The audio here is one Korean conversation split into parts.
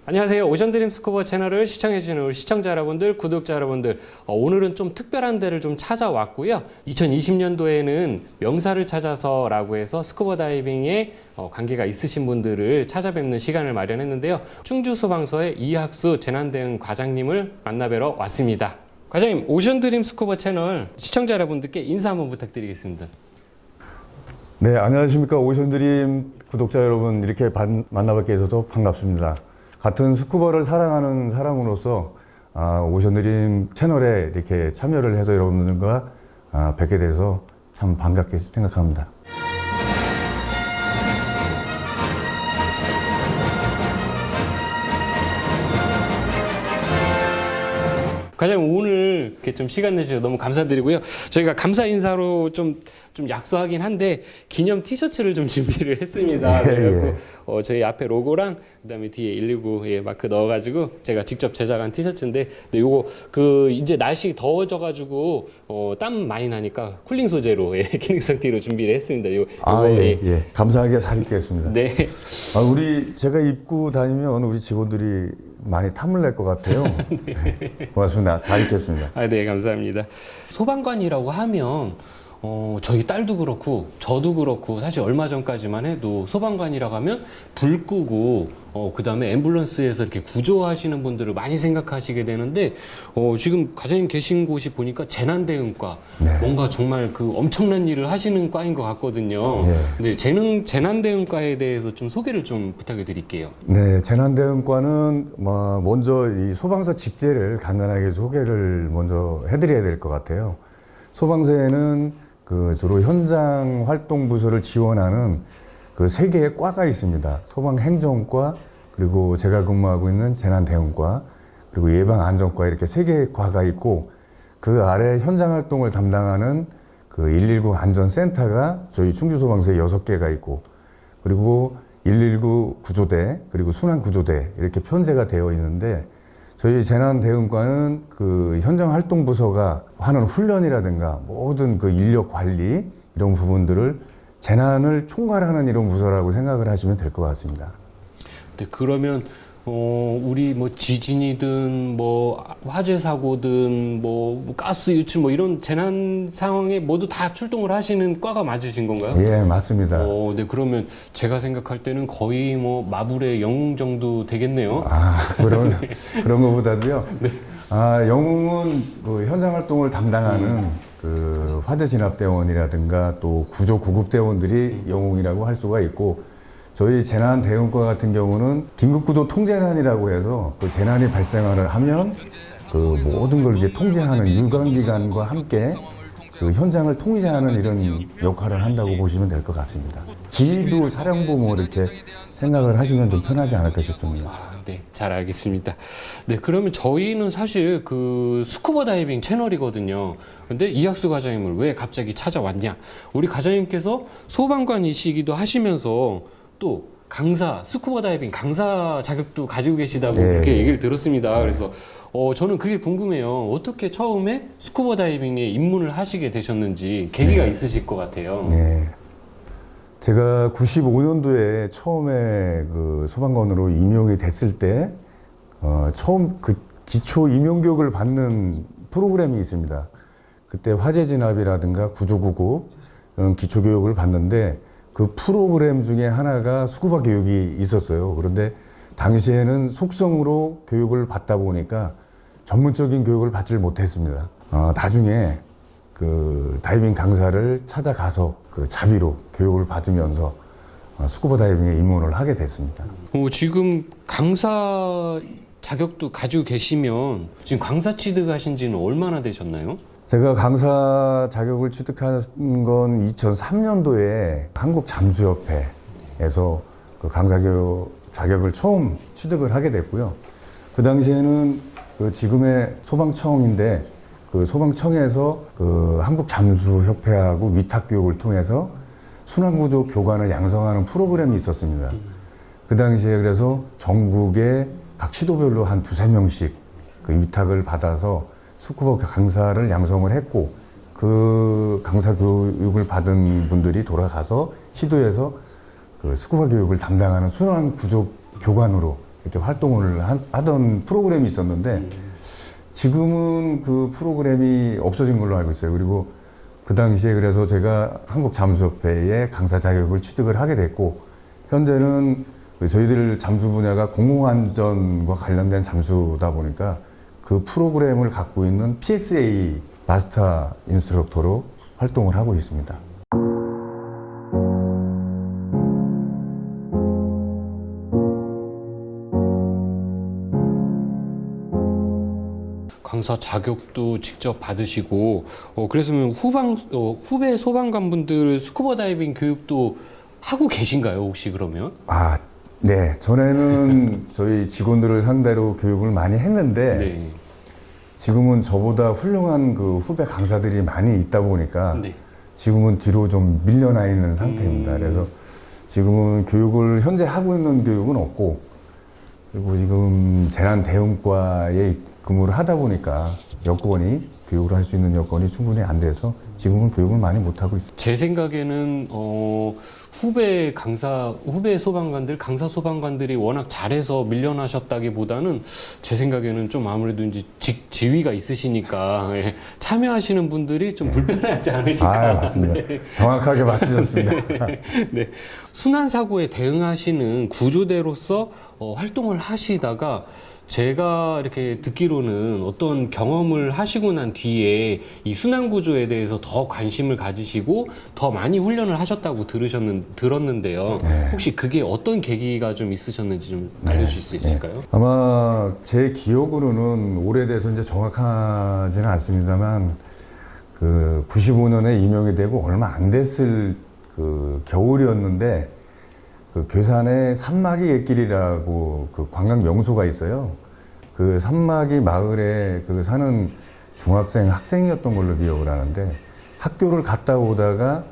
안녕하세요. 오션드림 스쿠버 채널을 시청해주시는 우리 시청자 여러분들, 구독자 여러분들, 오늘은 좀 특별한 데를 좀 찾아왔고요. 2020년도에는 명사를 찾아서라고 해서 스쿠버 다이빙에 관계가 있으신 분들을 찾아뵙는 시간을 마련했는데요. 충주소방서의 이학수 재난대응 과장님을 만나뵈러 왔습니다. 과장님, 오션드림 스쿠버 채널 시청자 여러분들께 인사 한번 부탁드리겠습니다. 네, 안녕하십니까. 오션드림 구독자 여러분, 이렇게 만나뵙게 해서 반갑습니다. 같은 스쿠버를 사랑하는 사람으로서 오션드림 채널에 이렇게 참여를 해서 여러분들과 뵙게 돼서 참 반갑게 생각합니다. 과장님, 오늘 이렇게 좀 시간 내주셔서 너무 감사드리고요. 저희가 감사 인사로 좀 약소하긴 한데 기념 티셔츠를 좀 준비를 했습니다. 그래갖고 저희 앞에 로고랑 그다음에 뒤에 119 마크 넣어가지고 제가 직접 제작한 티셔츠인데, 근데 요거 이제 날씨 더워져가지고 땀 많이 나니까 쿨링 소재로 기능성 티로 준비를 했습니다. 감사하게 잘 입겠습니다. 네. 제가 입고 다니면 우리 직원들이 많이 탐을 낼 것 같아요. 네. 고맙습니다. 잘 입겠습니다. 네, 감사합니다. 소방관이라고 하면 저희 딸도 그렇고 저도 그렇고 사실 얼마 전까지만 해도 소방관이라고 하면 불 끄고 그 다음에 앰뷸런스에서 이렇게 구조하시는 분들을 많이 생각하시게 되는데 지금 과장님 계신 곳이 보니까 재난대응과, 네. 뭔가 정말 엄청난 일을 하시는 과인 것 같거든요. 네. 근데 재난대응과에 대해서 좀 소개를 좀 부탁을 드릴게요. 네, 재난대응과는 먼저 이 소방서 직제를 간단하게 소개를 먼저 해드려야 될 것 같아요. 소방서에는 주로 현장 활동 부서를 지원하는 3개의 과가 있습니다. 소방행정과, 그리고 제가 근무하고 있는 재난대응과, 그리고 예방안전과, 이렇게 3개의 과가 있고, 그 아래 현장 활동을 담당하는 119 안전센터가 저희 충주소방서에 6개가 있고, 그리고 119 구조대, 그리고 순환구조대, 이렇게 편제가 되어 있는데, 저희 재난대응과는 현장활동부서가 하는 훈련이라든가 모든 인력 관리, 이런 부분들을 재난을 총괄하는 이런 부서라고 생각을 하시면 될 것 같습니다. 네, 그러면 우리 지진이든 화재 사고든 가스 유출 이런 재난 상황에 모두 다 출동을 하시는 과가 맞으신 건가요? 예, 맞습니다. 네, 그러면 제가 생각할 때는 거의 마블의 영웅 정도 되겠네요. 그런 것보다도요. 네. 영웅은 현장 활동을 담당하는 화재 진압대원이라든가 또 구조 구급대원들이 영웅이라고 할 수가 있고, 저희 재난대응과 같은 경우는 긴급구조 통제단이라고 해서 재난이 발생을 하면 모든 걸 이렇게 통제하는 유관기관과 함께 현장을 통제하는 이런 역할을 한다고 보시면 될 것 같습니다. 지휘부, 사령부 이렇게 생각을 하시면 좀 편하지 않을까 싶습니다. 네, 잘 알겠습니다. 네, 그러면 저희는 사실 스쿠버 다이빙 채널이거든요. 근데 이학수 과장님을 왜 갑자기 찾아왔냐? 우리 과장님께서 소방관이시기도 하시면서 또 스쿠버 다이빙 강사 자격도 가지고 계시다고 그렇게 얘기를 들었습니다. 그래서 저는 그게 궁금해요. 어떻게 처음에 스쿠버 다이빙에 입문을 하시게 되셨는지 계기가 있으실 것 같아요. 네. 제가 95년도에 처음에 소방관으로 임용이 됐을 때 처음 기초 임용교육을 받는 프로그램이 있습니다. 그때 화재 진압이라든가 구조구급 이런 기초 교육을 받는데, 그 프로그램 중에 하나가 스쿠버 교육이 있었어요. 그런데 당시에는 속성으로 교육을 받다 보니까 전문적인 교육을 받지를 못했습니다. 나중에 다이빙 강사를 찾아가서 자비로 교육을 받으면서 스쿠버 다이빙에 입문을 하게 됐습니다. 지금 강사 자격도 가지고 계시면 지금 강사 취득하신 지는 얼마나 되셨나요? 제가 강사 자격을 취득한 건 2003년도에 한국잠수협회에서 강사 자격을 처음 취득을 하게 됐고요. 그 당시에는 지금의 소방청인데, 소방청에서 한국잠수협회하고 위탁교육을 통해서 순환구조 교관을 양성하는 프로그램이 있었습니다. 그 당시에 그래서 전국의 각 시도별로 한 2~3명씩 위탁을 받아서 스쿠버 강사를 양성을 했고, 강사 교육을 받은 분들이 돌아가서 시도에서 스쿠버 교육을 담당하는 순환 구조 교관으로 이렇게 활동을 하던 프로그램이 있었는데 지금은 그 프로그램이 없어진 걸로 알고 있어요. 그리고 그 당시에 그래서 제가 한국잠수협회에 강사 자격을 취득을 하게 됐고, 현재는 저희들 잠수 분야가 공공안전과 관련된 잠수다 보니까 그 프로그램을 갖고 있는 PSA 마스터 인스트럭터로 활동을 하고 있습니다. 강사 자격도 직접 받으시고, 그랬으면 후배 소방관분들 스쿠버 다이빙 교육도 하고 계신가요, 혹시 그러면? 아, 네. 전에는 저희 직원들을 상대로 교육을 많이 했는데, 네. 지금은 저보다 훌륭한 그 후배 강사들이 많이 있다 보니까, 네. 지금은 뒤로 좀 밀려나 있는 상태입니다. 그래서 지금은 교육을 현재 하고 있는 교육은 없고, 그리고 지금 재난 대응과에 근무를 하다 보니까 교육을 할 수 있는 여건이 충분히 안 돼서 지금은 교육을 많이 못 하고 있습니다. 제 생각에는 후배 소방관들, 강사 소방관들이 워낙 잘해서 밀려나셨다기보다는 제 생각에는 좀 아무래도 이제 지위가 있으시니까 예, 참여하시는 분들이 좀 불편하지 않으실까. 아, 맞습니다. 네. 정확하게 맞추셨습니다. 네. 순환 사고에 대응하시는 구조대로서 활동을 하시다가 제가 이렇게 듣기로는 어떤 경험을 하시고 난 뒤에 이 순환 구조에 대해서 더 관심을 가지시고 더 많이 훈련을 하셨다고 들었는데요. 네. 혹시 그게 어떤 계기가 좀 있으셨는지 좀 알려주실 수 있을까요? 네. 아마 제 기억으로는 오래돼서 이제 정확하지는 않습니다만 그 95년에 임용이 되고 얼마 안 됐을 그 겨울이었는데 그 괴산에 산막이 갯길이라고 그 관광 명소가 있어요. 그 산막이 마을에 그 사는 학생이었던 걸로 기억을 하는데, 학교를 갔다 오다가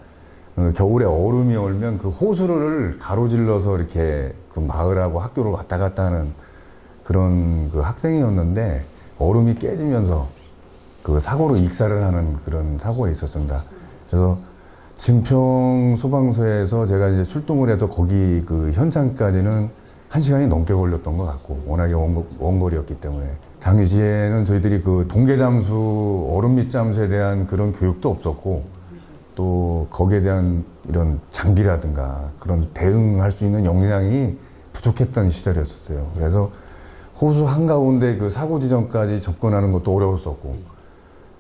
겨울에 얼음이 얼면 그 호수를 가로질러서 이렇게 그 마을하고 학교를 왔다 갔다 하는 그런 그 학생이었는데, 얼음이 깨지면서 그 사고로 익사를 하는 그런 사고가 있었습니다. 그래서 증평 소방서에서 제가 이제 출동을 해서 거기 그 현장까지는 1시간이 넘게 걸렸던 것 같고, 워낙에 원거리였기 때문에. 당시에는 저희들이 그 동계잠수, 얼음 밑잠수에 대한 그런 교육도 없었고, 또 거기에 대한 이런 장비라든가 그런 대응할 수 있는 역량이 부족했던 시절이었어요. 그래서 호수 한가운데 그 사고 지점까지 접근하는 것도 어려웠었고,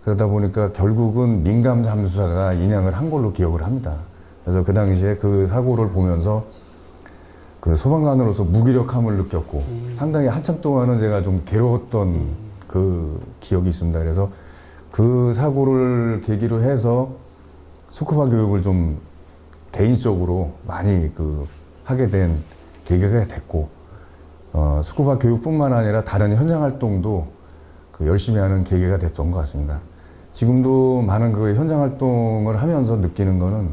그러다 보니까 결국은 민감 잠수사가 인양을 한 걸로 기억을 합니다. 그래서 그 당시에 그 사고를 보면서 그 소방관으로서 무기력함을 느꼈고 상당히 한참 동안은 제가 좀 괴로웠던 그 기억이 있습니다. 그래서 그 사고를 계기로 해서 스쿠버 교육을 좀 개인적으로 많이 그 하게 된 계기가 됐고, 스쿠버 교육뿐만 아니라 다른 현장 활동도 그 열심히 하는 계기가 됐던 것 같습니다. 지금도 많은 그 현장 활동을 하면서 느끼는 거는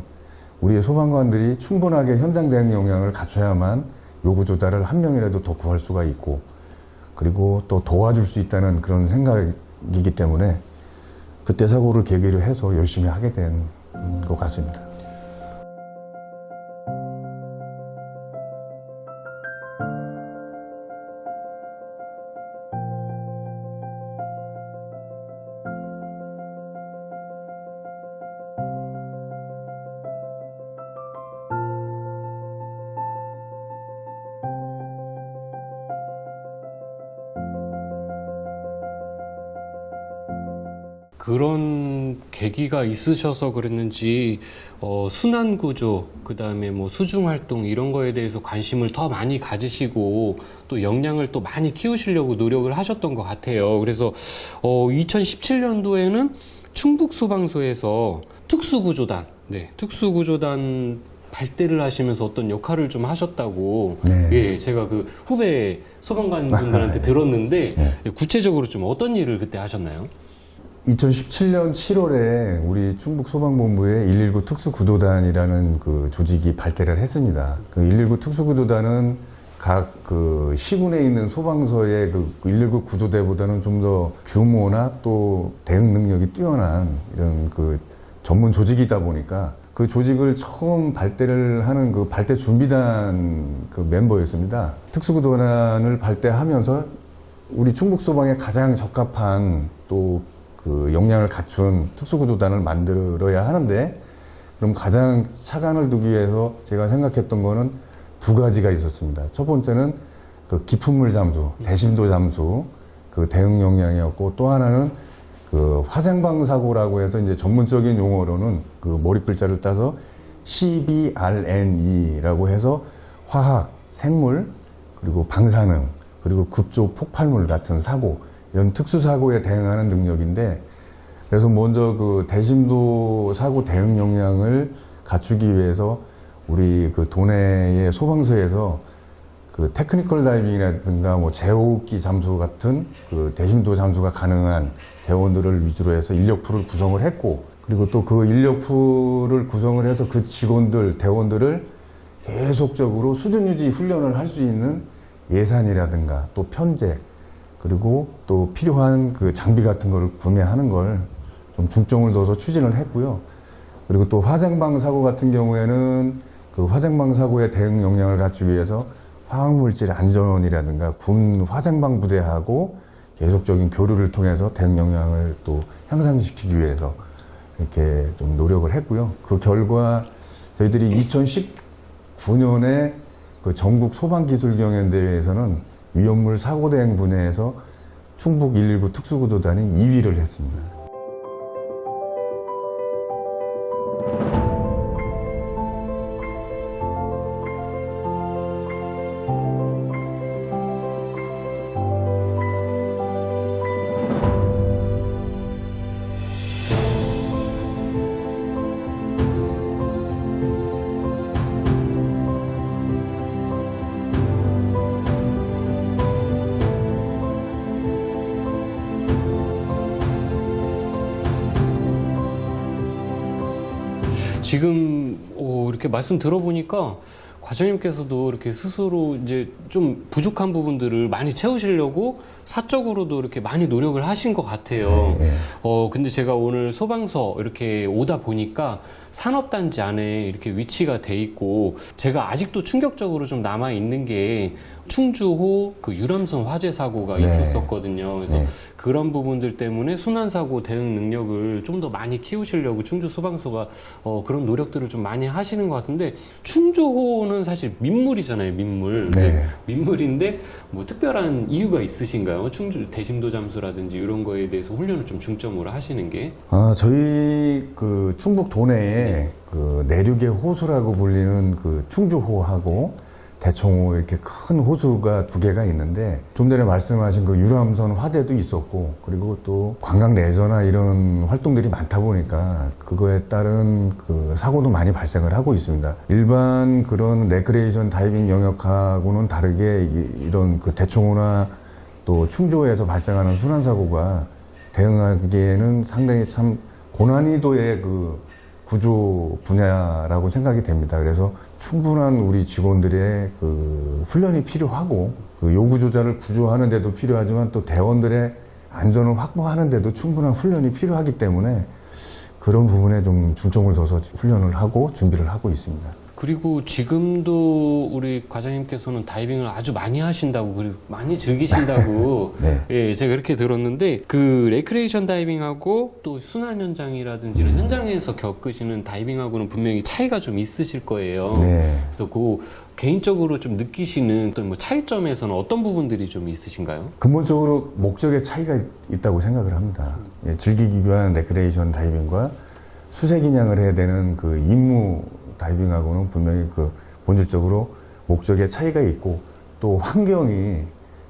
우리 소방관들이 충분하게 현장 대응 역량을 갖춰야만 요구조달을 한 명이라도 더 구할 수가 있고, 그리고 또 도와줄 수 있다는 그런 생각이기 때문에 그때 사고를 계기로 해서 열심히 하게 된 것 같습니다. 그런 계기가 있으셔서 그랬는지 순환 구조, 그다음에 뭐 수중 활동 이런 거에 대해서 관심을 더 많이 가지시고 또 역량을 또 많이 키우시려고 노력을 하셨던 것 같아요. 그래서 2017년도에는 충북소방서에서 특수구조단, 특수구조단 발대를 하시면서 어떤 역할을 좀 하셨다고, 네. 예, 제가 그 후배 소방관분들한테 들었는데, 구체적으로 좀 어떤 일을 그때 하셨나요? 2017년 7월에 우리 충북소방본부에 119 특수구조단이라는 그 조직이 발대를 했습니다. 그 119 특수구조단은 각 그 시군에 있는 소방서의 그 119 구조대보다는 좀 더 규모나 또 대응 능력이 뛰어난 이런 그 전문 조직이다 보니까 그 그 조직을 처음 발대를 하는 그 발대 준비단 그 멤버였습니다. 특수구조단을 발대하면서 우리 충북소방에 가장 적합한 또 그 역량을 갖춘 특수구조단을 만들어야 하는데, 그럼 가장 차관을 두기 위해서 제가 생각했던 거는 두 가지가 있었습니다. 첫 번째는 그 깊은 물 잠수, 대심도 잠수 그 대응 역량이었고, 또 하나는 그 화생방 사고라고 해서 이제 전문적인 용어로는 그 머리 글자를 따서 CBRNE라고 해서 화학, 생물, 그리고 방사능, 그리고 급조 폭발물 같은 사고, 이런 특수 사고에 대응하는 능력인데, 그래서 먼저 그 대심도 사고 대응 역량을 갖추기 위해서 우리 그 도내의 소방서에서 그 테크니컬 다이빙이라든가 뭐 제호흡기 잠수 같은 그 대심도 잠수가 가능한 대원들을 위주로 해서 인력풀을 구성을 했고, 그리고 또 그 인력풀을 구성을 해서 그 직원들, 대원들을 계속적으로 수준 유지 훈련을 할 수 있는 예산이라든가 또 편제, 그리고 또 필요한 그 장비 같은 거를 구매하는 걸 좀 중점을 둬서 추진을 했고요. 그리고 또 화생방 사고 같은 경우에는 그 화생방 사고의 대응 역량을 갖추기 위해서 화학물질 안전원이라든가 군 화생방 부대하고 계속적인 교류를 통해서 대응 역량을 또 향상시키기 위해서 이렇게 좀 노력을 했고요. 그 결과 저희들이 2019년에 그 전국 소방기술경연대회에서는 위험물 사고 대응 분야에서 충북 119 특수구조단이 2위를 했습니다. 지금 이렇게 말씀 들어보니까 과장님께서도 이렇게 스스로 이제 좀 부족한 부분들을 많이 채우시려고 사적으로도 이렇게 많이 노력을 하신 것 같아요. 근데 제가 오늘 소방서 이렇게 오다 보니까 산업단지 안에 이렇게 위치가 돼 있고, 제가 아직도 충격적으로 좀 남아 있는 게 충주호 그 유람선 화재 사고가 있었거든요. 그래서 그런 부분들 때문에 순환사고 대응 능력을 좀 더 많이 키우시려고 충주 소방서가 그런 노력들을 좀 많이 하시는 것 같은데, 충주호는 사실 민물이잖아요, 민물. 민물인데 뭐 특별한 이유가 있으신가요? 충주 대심도 잠수라든지 이런 거에 대해서 훈련을 좀 중점으로 하시는 게? 저희 그 충북 도내에 그 내륙의 호수라고 불리는 그 충주호하고 대청호 이렇게 큰 호수가 두 개가 있는데, 좀 전에 말씀하신 그 유람선 화재도 있었고, 그리고 또 관광 레저나 이런 활동들이 많다 보니까 그거에 따른 그 사고도 많이 발생을 하고 있습니다. 일반 그런 레크레이션 다이빙 영역하고는 다르게 이런 그 대청호나 또 충주호에서 발생하는 순환사고가 대응하기에는 상당히 참 고난이도의 그 구조 분야라고 생각이 됩니다. 그래서 충분한 우리 직원들의 그 훈련이 필요하고, 그 요구 조자를 구조하는 데도 필요하지만 또 대원들의 안전을 확보하는 데도 충분한 훈련이 필요하기 때문에 그런 부분에 좀 중점을 둬서 훈련을 하고 준비를 하고 있습니다. 그리고 지금도 우리 과장님께서는 다이빙을 아주 많이 하신다고, 그리고 많이 즐기신다고 예, 제가 그렇게 들었는데, 그 레크레이션 다이빙하고 또 순환 현장이라든지 이런 현장에서 겪으시는 다이빙하고는 분명히 차이가 좀 있으실 거예요. 그래서 그 개인적으로 좀 느끼시는 어떤 뭐 차이점에서는 어떤 부분들이 좀 있으신가요? 근본적으로 목적의 차이가 있다고 생각을 합니다. 즐기기 위한 레크레이션 다이빙과 수색인양을 해야 되는 그 임무 다이빙하고는 분명히 그 본질적으로 목적의 차이가 있고, 또 환경이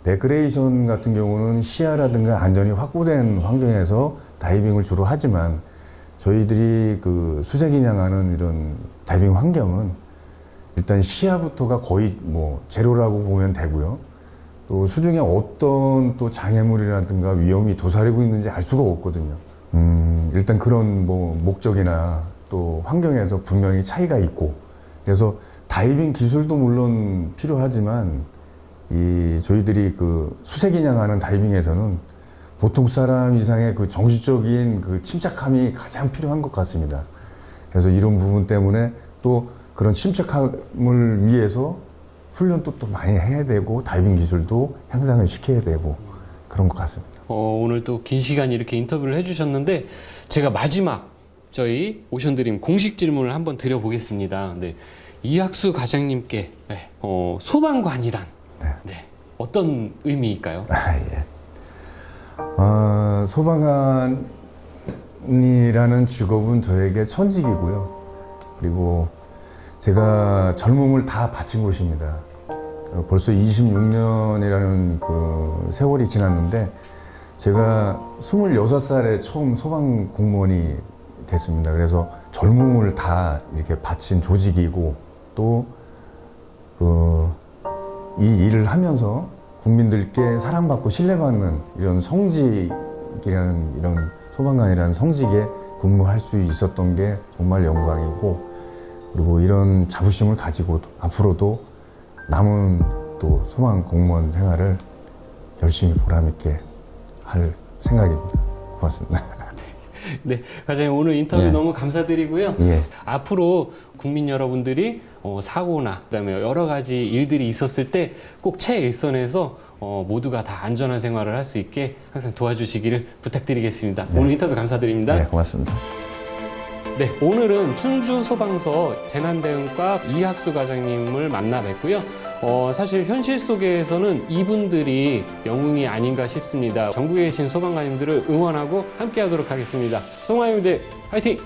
레크레이션 같은 경우는 시야라든가 안전이 확보된 환경에서 다이빙을 주로 하지만, 저희들이 그 수색인양하는 이런 다이빙 환경은 일단 시야부터가 거의 뭐 제로라고 보면 되고요. 또 수중에 어떤 또 장애물이라든가 위험이 도사리고 있는지 알 수가 없거든요. 일단 그런 뭐 목적이나 또 환경에서 분명히 차이가 있고, 그래서 다이빙 기술도 물론 필요하지만 저희들이 그 수색인양하는 다이빙에서는 보통 사람 이상의 그 정신적인 그 침착함이 가장 필요한 것 같습니다. 그래서 이런 부분 때문에 또 그런 침착함을 위해서 훈련도 또 많이 해야 되고 다이빙 기술도 향상을 시켜야 되고 그런 것 같습니다. 오늘 또 긴 시간 이렇게 인터뷰를 해주셨는데 제가 마지막 저희 오션드림 공식 질문을 한번 드려보겠습니다. 네, 이학수 과장님께 소방관이란 네, 어떤 의미일까요? 소방관이라는 직업은 저에게 천직이고요. 그리고 제가 젊음을 다 바친 곳입니다. 벌써 26년이라는 그 세월이 지났는데 제가 26살에 처음 소방 공무원이 됐습니다. 그래서 젊음을 다 이렇게 바친 조직이고 또 이 일을 하면서 국민들께 사랑받고 신뢰받는 이런 성직이라는 이런 소방관이라는 성직에 근무할 수 있었던 게 정말 영광이고 그리고 이런 자부심을 가지고 앞으로도 남은 또 소방 공무원 생활을 열심히 보람있게 할 생각입니다. 고맙습니다. 네, 과장님 오늘 인터뷰 예. 너무 감사드리고요. 예. 앞으로 국민 여러분들이 사고나 그다음에 여러 가지 일들이 있었을 때 꼭 최일선에서 모두가 다 안전한 생활을 할 수 있게 항상 도와주시기를 부탁드리겠습니다. 오늘 인터뷰 감사드립니다. 네, 고맙습니다. 네, 오늘은 충주소방서 재난대응과 이학수 과장님을 만나 뵙고요. 사실 현실 속에서는 이분들이 영웅이 아닌가 싶습니다. 전국에 계신 소방관님들을 응원하고 함께 하도록 하겠습니다. 소방관님들 화이팅!